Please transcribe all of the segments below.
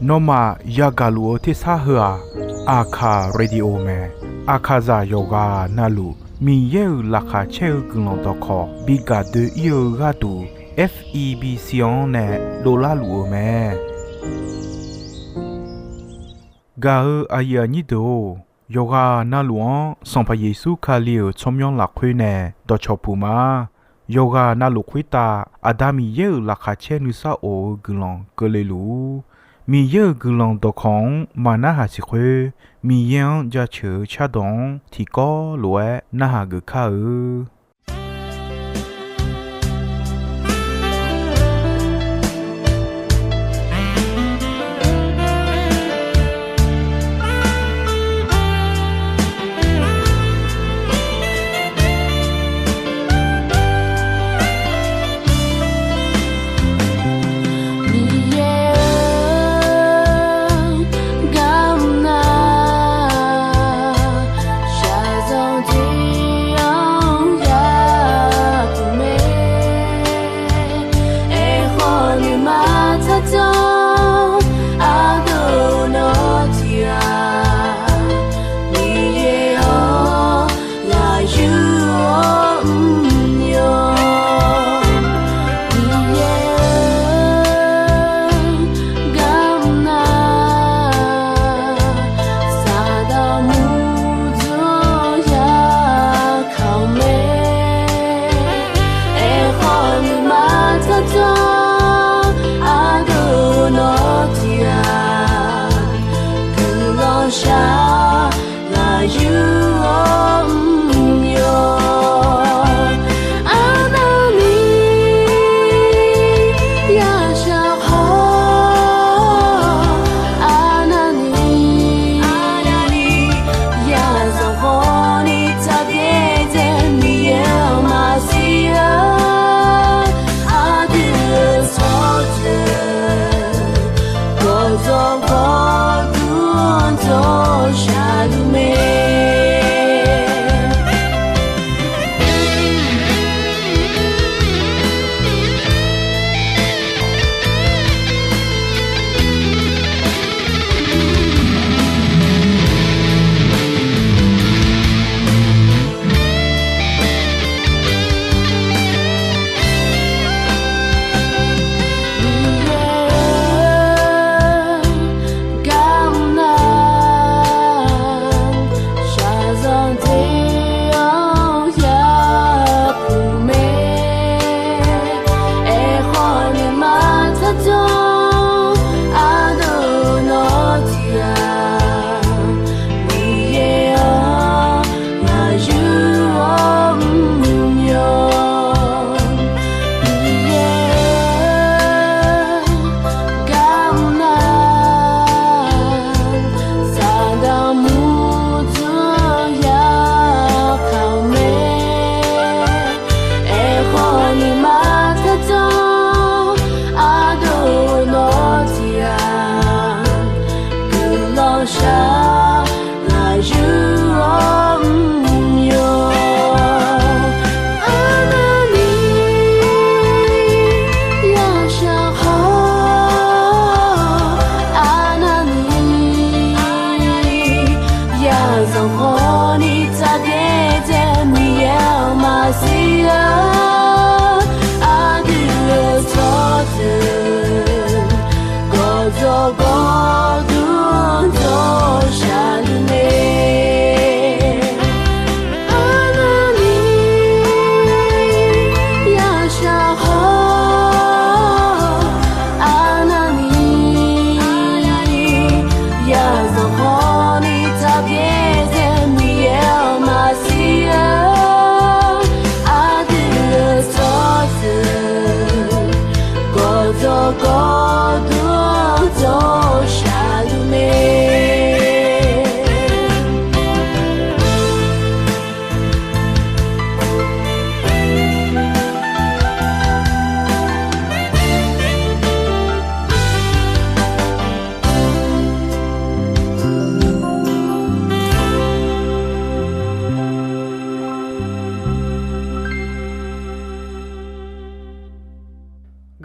နောမယာဂလူအတိစာဟာအာခာရေဒီယိုမဲအာခာဇာယောဂာနာလူမီယေလာခါချေကုလွန်တော့ခေါ်ဘီဂါဒီယောဂါတူ FEB စီယွန်နဲ့ဒေါ်လာလူမဲဂါအာယာနီဒိုယောဂာနာလူန်စံဖယေစုခါလီယချုံယွန်လာခွေးနဲ့တော့ချောပူမာယောဂာနာလူခွေတာအဒါမီယေလာခါချေနုစာအိုဂလွန်ကလေလူမီယေဂလွန်တော့ခေါင်မနာဟာစီခွေမီယန်ကြချေချဒုံတီကောလွဲနာဟာဂခါဂ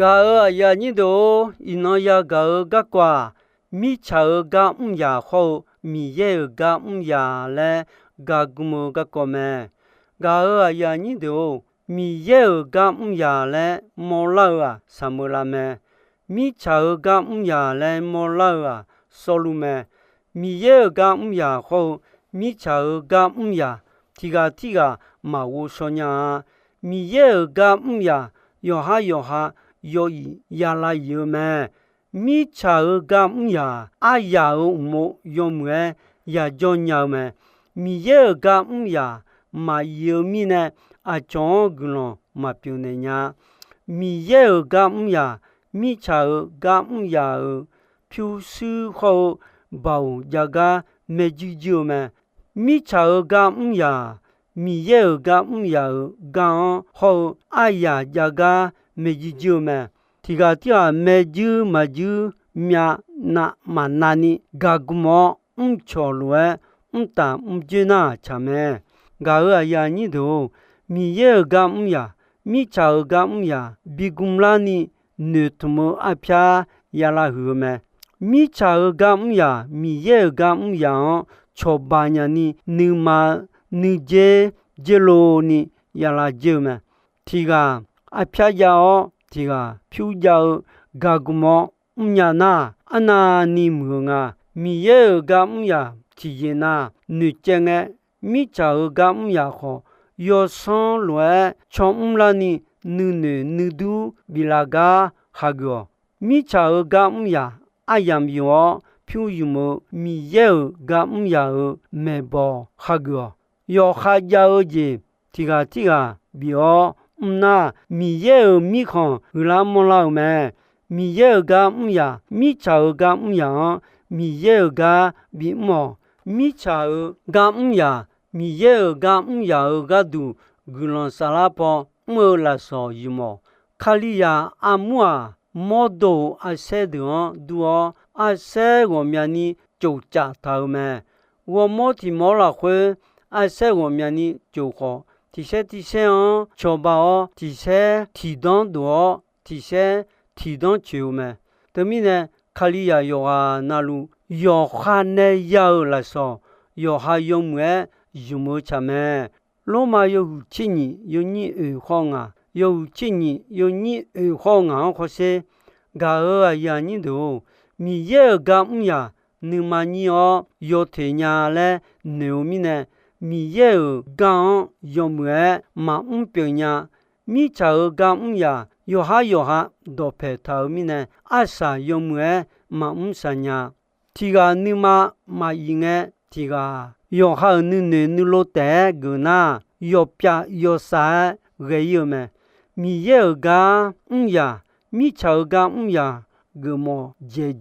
Ga ya ni do ino ya ga ga kwa mi cha ga ya ho mi ye ga ya le ga gumo ga ko me ga ya ni do mi ye ga ya le mo la sa mo la me mi cha ga ya le mo la so lu me mi ye ga ya ho mi cha ga ya tiga ma wo so nya mi ye ga ya yo ha yo ya la yo me mi cha ga ya a ya mo yo me ya jo nya me mi ye ga ya ma yo mi ne a chong glo ma pyu ne nya mi ye ga ya mi cha ga ya pyu su ho ba ya ga me ji jo me mi cha ga ya mi ye ga ya ga ho a ya ga me ji jo me tiga tia me ju ma ju mya na ma na ni ga gu mo cho lue ta je na cha me ga ya ni do mi ye ga ya mi cha ga ya bi gum la ni ne tu mo a pya ya la hu me mi cha ga ya mi ye ga ya cho ba nya ni ni ma ni je lo ni ya la je me tiga a pya ya o tiga pyu ja ga gu mo nya na ana ni mu nga mi ye ga ya ti ye na nu che nge mi cha ga ya ho yo son lue chom la ni nu du bi la ga ha go mi cha ga ya a yam yo pyu yu mo mi ye ga ya me bo ha go yo ha ja je tiga bi o na mi ye mi khon la mo la me mi ye ga ya mi cha ga ya mi ye ga bi mo mi cha ga ya mi ye ga ya ga du gulon sala po mo la so yu mo khali ya amua modo a se do duo a se go mya ni chou cha ta me wo mo ti mo la khwe a se go mya ni chou kho ti se on cho ba o ti se ti don do ti se ti don chiu me de mi ne khali ya yo ha na lu yo ha ne ya la so yo ha yo mwe yu mo cha me lo ma yo hu chi ni yo ni e ho nga yo chi ni yo ni e ho nga ho se ga ya ni do mi ye ga ya ni ma ni o yo te nya le ne o mi ne mi ye ga yo mwe ma pyo nya mi cha ga ya yo ha do pe ta mi ne a sa yo mwe ma sa nya tiga ni ma yi nge tiga yo ha ni lo te gu na yo pya yo sa ge yo me mi ye ga ya mi cha ga ya gu mo je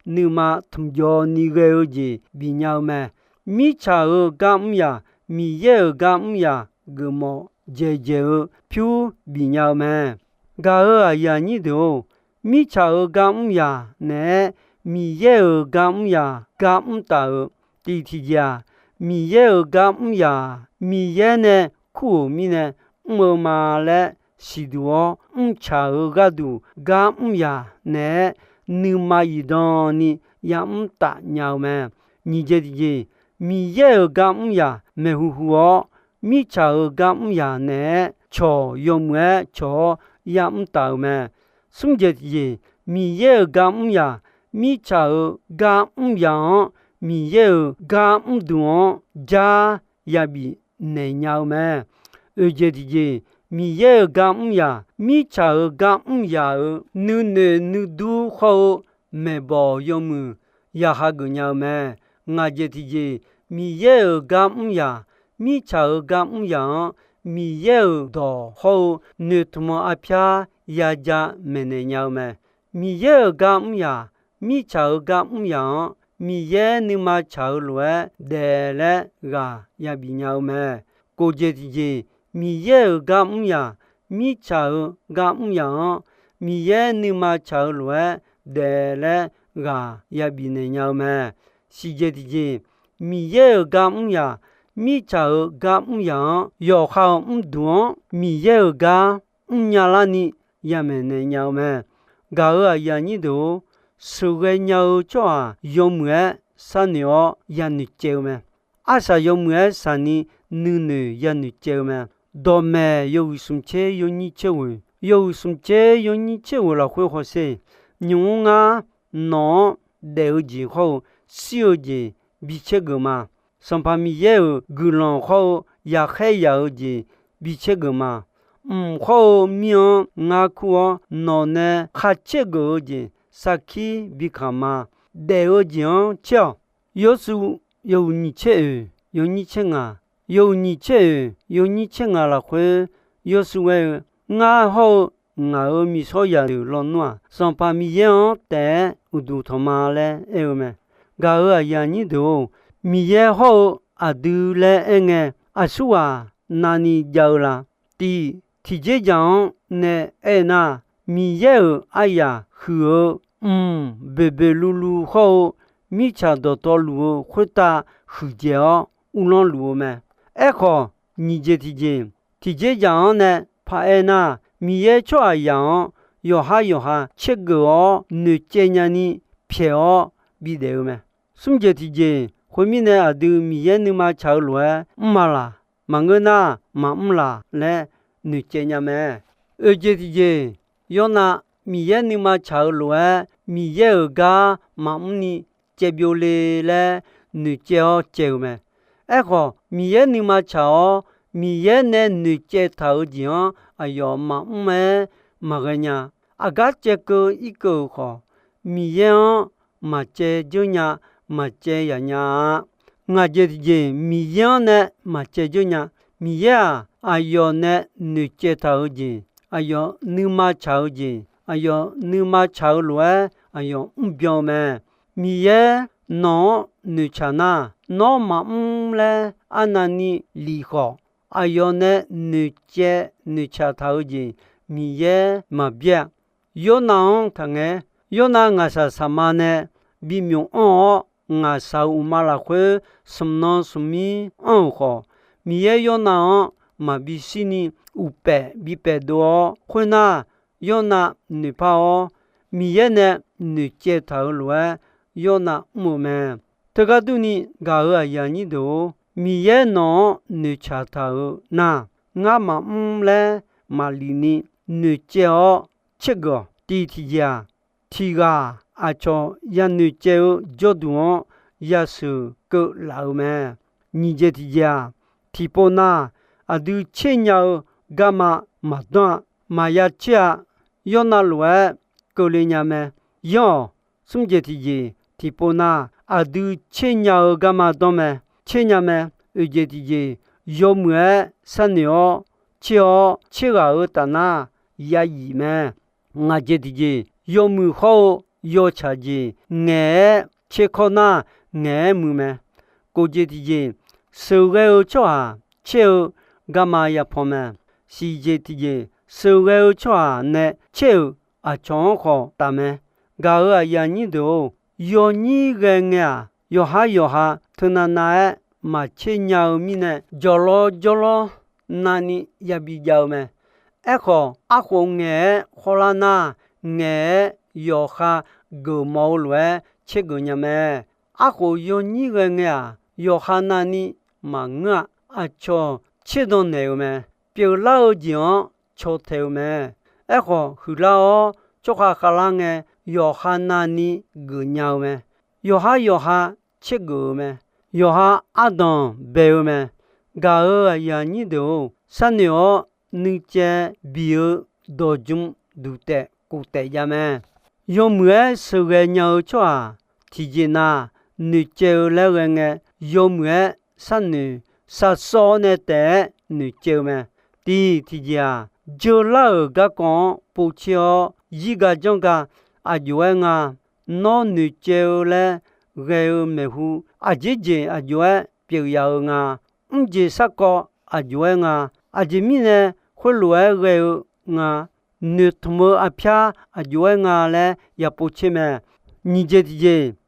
ni ma thum jo ni ge ji bi nya me mi cha ga ya mi ye ga ya gu mo je pyu bi nya me ga ya ni do mi cha ga ya ne mi ye ga ya ga ta ti ya mi ye ga ya mi ye ne ku mi ne mo ma le si duo cha ga du ga ya ne ni ma yi don ni ya ta nya me ni je ji mi ye ga ya me hu o mi cha ga ya ne cho yo mwe cho ya ta me sung je ji mi ye ga ya mi cha ga ya mi ye ga du ja ya bi ne nya me e je ji mi ye ga ya mi cha ga ya nu du ho me bo yo mu ya ha gu nya me nga je ji mi ye ga ya mi cha ga ya mi ye do ho ne tu mo a pya ya ja me ne nya me mi ye ga ya mi cha ga ya mi ye ni ma cha lue de le ga ya bi nya me ko je ji mi ye ga ya mi cha ga ya mi ye ni ma cha lue de le ga ya bi ne nya me si je ji mi ye ga ya mi cha ga ya yo ha du mi ye ga nya la ni 亚门的鸟们，嘎尔亚尼都手个鸟抓用么三鸟亚女叫么，阿啥用么三你女亚女叫么，多么有什车有你叫喂，有什车有你叫喂了会好些，牛啊孬得几好，小的比这个嘛，上旁边也有个人好也还有的比这个嘛。好命我苦脑呢，还这个的，啥去比看嘛？得我讲叫，有时有你吃，有你吃啊，有你吃，有你吃啊了会，有时候我好我米少也有老暖，上旁边样得我都他妈嘞，哎呦咩？我也你都米也好啊，都嘞哎啊说啊，那你叫啦，第。体质讲呢，哎那米也哎呀，和白白噜噜好，米吃到道路回答回家乌浪路嘛，哎好，你这体质讲呢，怕哎那米也吃一样，要下吃个哦，你今年你票比得嘛，什么体质？后面呢啊都米也你妈吃路哎，啦，忙个那忙啦嘞。女姐娘们，这要拿米也你妈炒了，米也个妈你接表嘞，女姐好接么？哎好，米也你妈炒，米也呢女姐头讲，哎哟妈么个呀，啊个这个一个好，米也嘛接就呀，嘛接呀，我这米也呢嘛接就呀，米也。哎呦，那女接头子，哎呦，你妈炒子，哎呦，你妈炒了，哎呦，表妹，米也孬女吃那，孬嘛嘞，安那你厉害，哎呦，那女吃头子，米也嘛别，有那看个，有那我啥嘛呢？比妙哦，我啥马拉会什么什么好，米也有那。嘛比西尼500比100多，会那有那女怕哦，米也呢女接头路有那木门，这个对你搞个样你都米也孬女吃头那我嘛嘞嘛里呢女接哦这个第家提个啊cho ya女接就多也是个老门，你这提家提波那。啊，都钱要干嘛？嘛断嘛要吃，要那路够了伢们要什么提不那啊，都钱要干嘛断没？钱伢们要么三年吃个大那也一么？我要么好要吃吃可那么么？过收个吃吃。干嘛呀？朋友，世界的社会圈呢，就正好大么？搞个样你都要你个呀，要下，他那嘛切鸟米呢？叫了，那你也比较么？哎好，阿红好了那要下个毛乱切个呀么？阿好要你个呀，要下那你嘛错。切到那个么？表老讲错头么？哎好，后来做下浪个要下那里个鸟么？要下切个么？要下阿当白么？搞个呀你都三年你这表多种都得古代呀么？要么是个鸟抓，提前那你就那个要么三年。杀手呢？得女叫咩？第家就老个讲不巧，一个种个阿元啊，那女叫咧个咩乎？阿姐阿元表扬啊，接杀个阿元啊，阿姐咪呢会来个啊，女同么阿偏阿元啊咧也不切咩？你这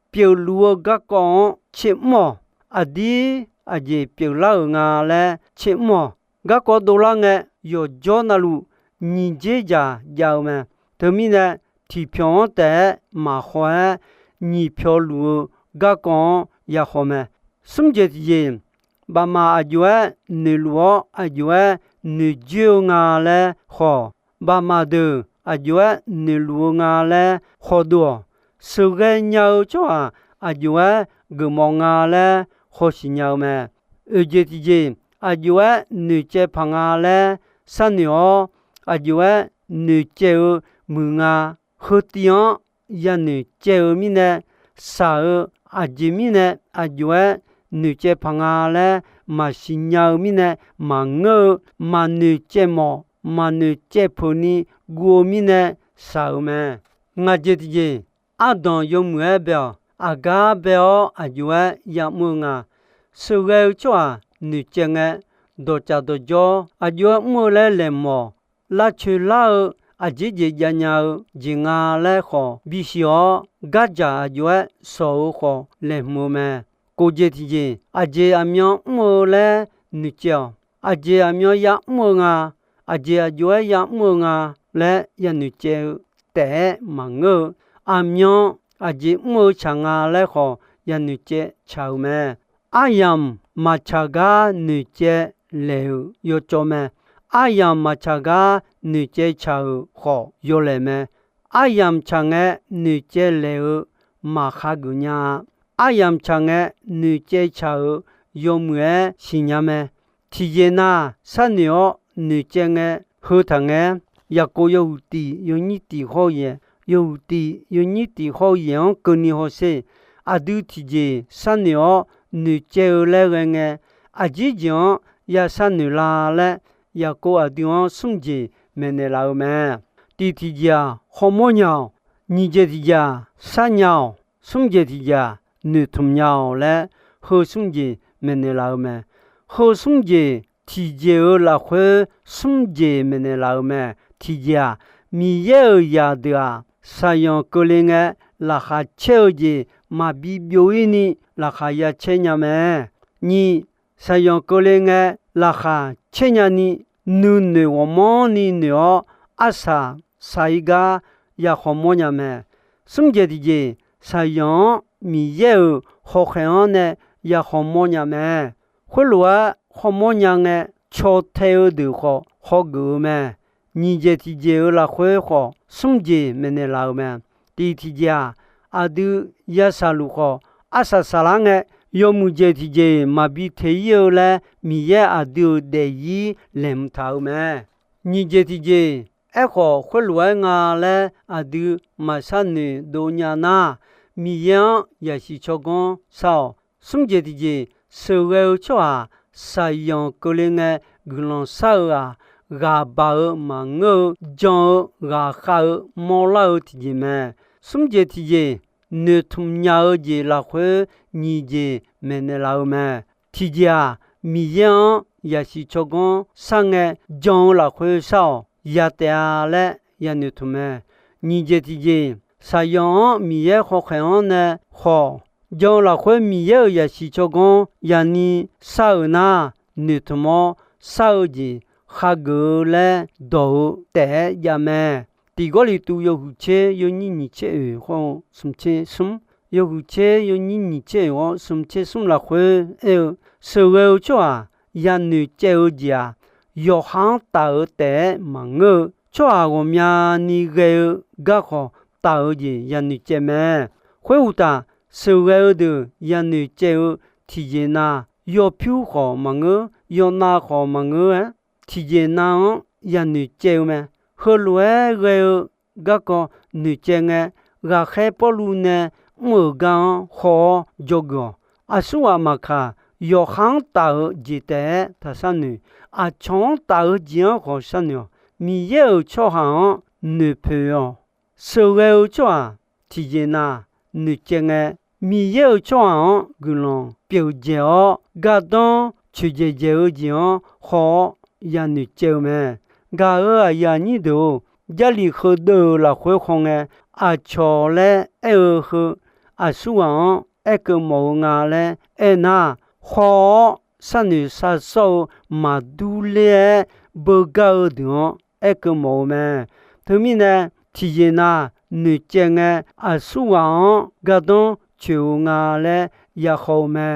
表露个讲切么？阿弟。阿姐表老nga le che mo ga ko do la nge yo jo na lu 你这家要么他们呢提票的麻烦你票路个讲也好么什么这些爸妈阿舅你路阿舅你就伢嘞好爸妈的阿舅你路伢嘞好多是个鸟叫阿舅个忙伢嘞好是鸟么这些阿舅你这旁伢嘞三鸟阿舅你这门啊好点呀你这面呢啥阿舅面呢阿舅你这旁伢嘞嘛是鸟面呢嘛我嘛你这么嘛你这婆呢我面呢啥么我这些阿当有么表阿嘎表阿舅呀么啊所以说你这个多加多少阿舅么来来么拉去拉阿姐姐家娘姐啊来好必须要嘎家阿舅收好来么么过节期间阿姐阿苗么来你叫阿姐阿苗呀么啊阿姐阿舅呀么啊来呀你叫แต่忙我阿苗阿姐么长啊来好呀你叫潮么阿阳马茶噶你叫流有做么阿阳马茶噶你叫潮好有来么阿阳长个你叫流马哈古냐阿阳长个你叫潮有么是냐么提前那三年你叫个好糖个也过有地有你地好嘢有地有你地好嘢跟你好些阿都提前三年你叫来个阿姐讲也三年啦嘞也过阿地方送节没得老么地提家好么鸟你这提家三鸟送节提家你同鸟嘞好送节没得老么好送节提节啦会送节没得老么提家米也呀的啊三样个人个拉哈车节嘛比表演呢拉哈呀车냐么你三样个人个拉哈车냐呢你我们你阿萨사이가 야 호모냐메 숨게디지 사용 미예우 호해원에 야 호모냐메 홀로와 호모냥에 초테우드호 호그메 니제티제우라 회호 숨지 메네라우메 디티자 아드 야살루호 아사살랑에 요무제티제 마비테이올레 미예 아드 데이 렘타우메 니제티제 에코 홀로와가레 아드 마산네 도냐나 미양 야시초공 사오 숨제디제 서웨우초아 사이용 꼴링에 글론사우아 가바우 망어 정 가하우 몰라우 티지메 숨제티제 느툼냐우지 라회 니제 메네라우메 티지아 미양 야시초공 상에 정 라회 사오 야테아레 야누투메 니제티제 사용 미예 호해원네 호 정라회 미예 야시초공 야니 사우나 느투모 사우지 하글레 도테 야메 디골이 투요후체 요니니체 호 숨체 숨 요후체 요니니체 호 숨체 숨라회 에 서웨우초아 야누체우지아有行道的忙我，做我们那个个好道的人女姐妹，会有的所有的人女姐妹提前那有票好忙我，有拿好忙我，提前那人女姐妹，后来个个女姐妹，个海波路呢，我讲好这个，阿苏阿玛卡。有行道记得他三女啊，从道讲好三女，没有错行女朋友，所有错提前那女讲个没有错行个人表姐哦，个当出姐姐讲好呀女讲咩，个呀你都家里好多了会红个啊，错嘞好啊，苏昂个冇牙嘞那。好，三女杀手马杜列不高的ကမောမဲသူမိနဲ့ချီရင်နာနွကျငဲအဆူအောင်ကတော့ချူငါလဲရခေါ်မဲ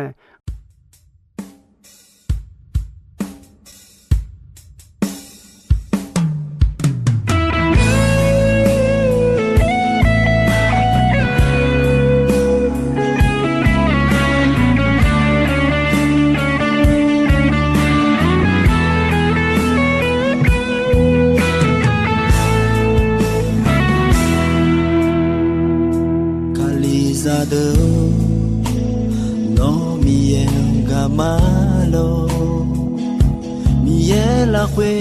Kalizado no mienga malo miela kwe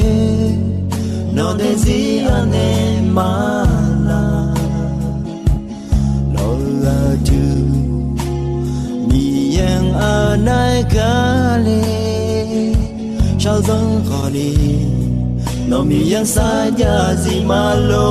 no desiane mala lo la tu mien anai kale shao zong khali no mien sa ya zi malo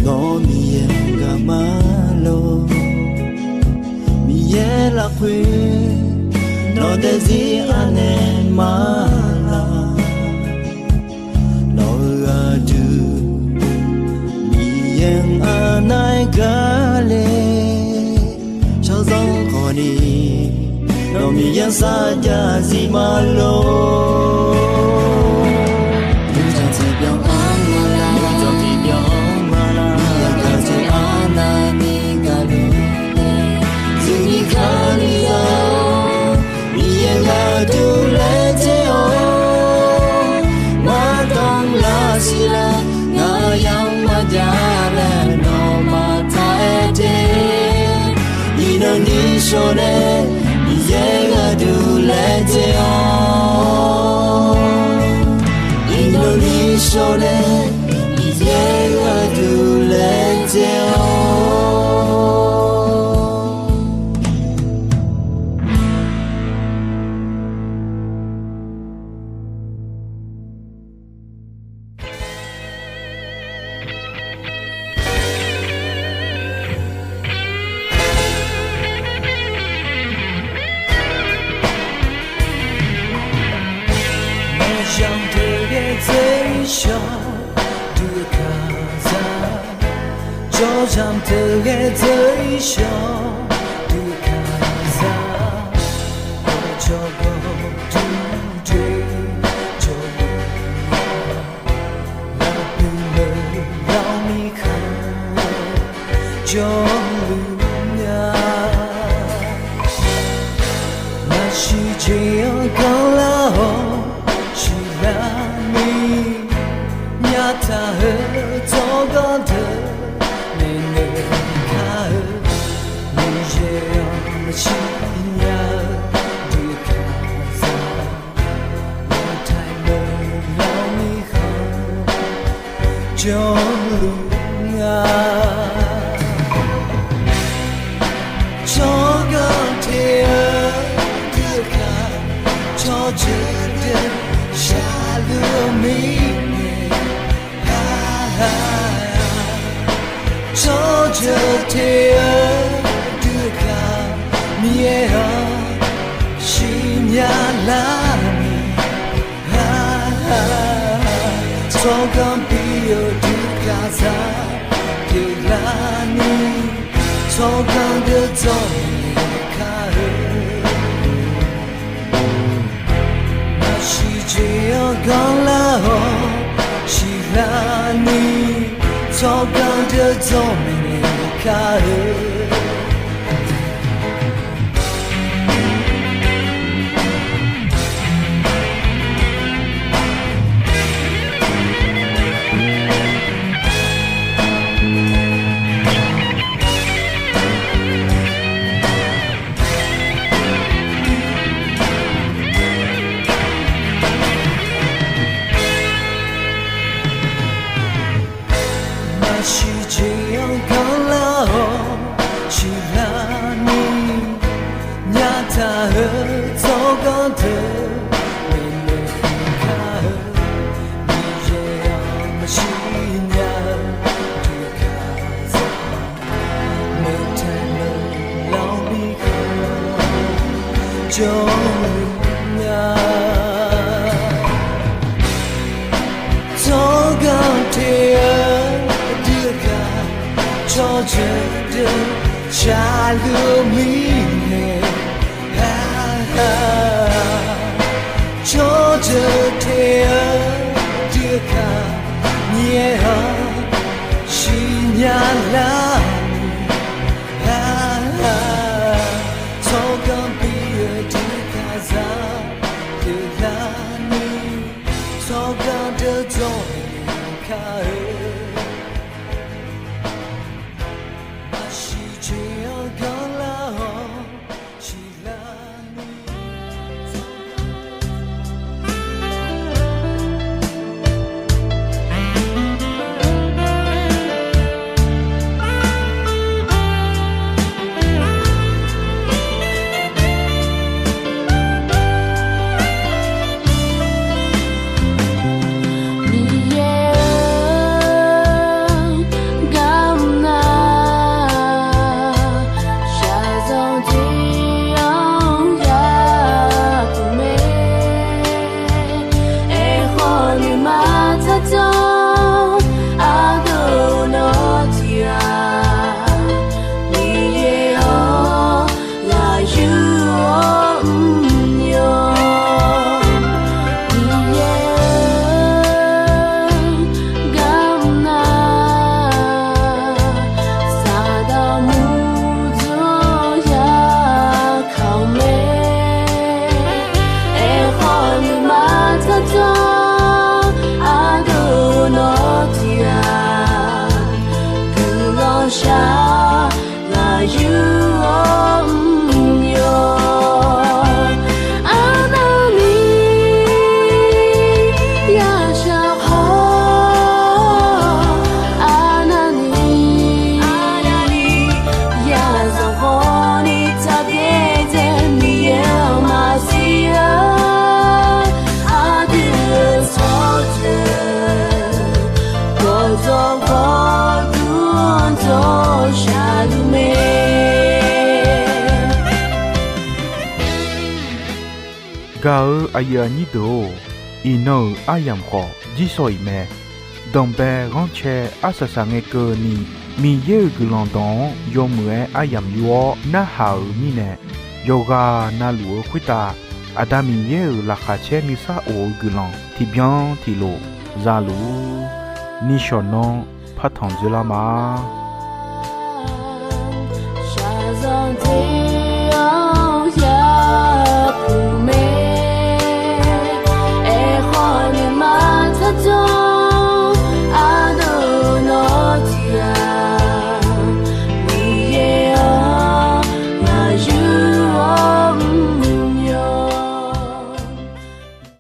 no mienga malo miela kwe no desiane mala no adu mien anai kale shao zong khoni no mien sa ya zi malo Shone yega du lete on Indonesia yega du lete on Jam together show to kaza jogo to dream jogo la pule la mi kha joga na shi je ko la ho shi la mi nyata he jogo de Joga te de shalom Georgia Tea Duka Mia Shinya Lami Togam Pio Duka Sa Dilani Togam de Dominica Nashi Jia Gala Shilani Togam de Dominica She jail gala she lani nyata her zogante mene ka ni jail machine ya duka sa me tano long bi ka jonya zogante Georgia de Shalomine Georgia Tea Duka Mia Shinya Lami Togam Pia Duka Za Dilani Togam de Dominica Gao ayani do ino ayam kho jisoi me dombe ronche asasange ko ni mi ye gulondon yomwe ayam yo na hau mi ne yoga na luo khwita adami ye la kha che ni sa o gulon ti bien ti lo za lu ni shonon phathon jula ma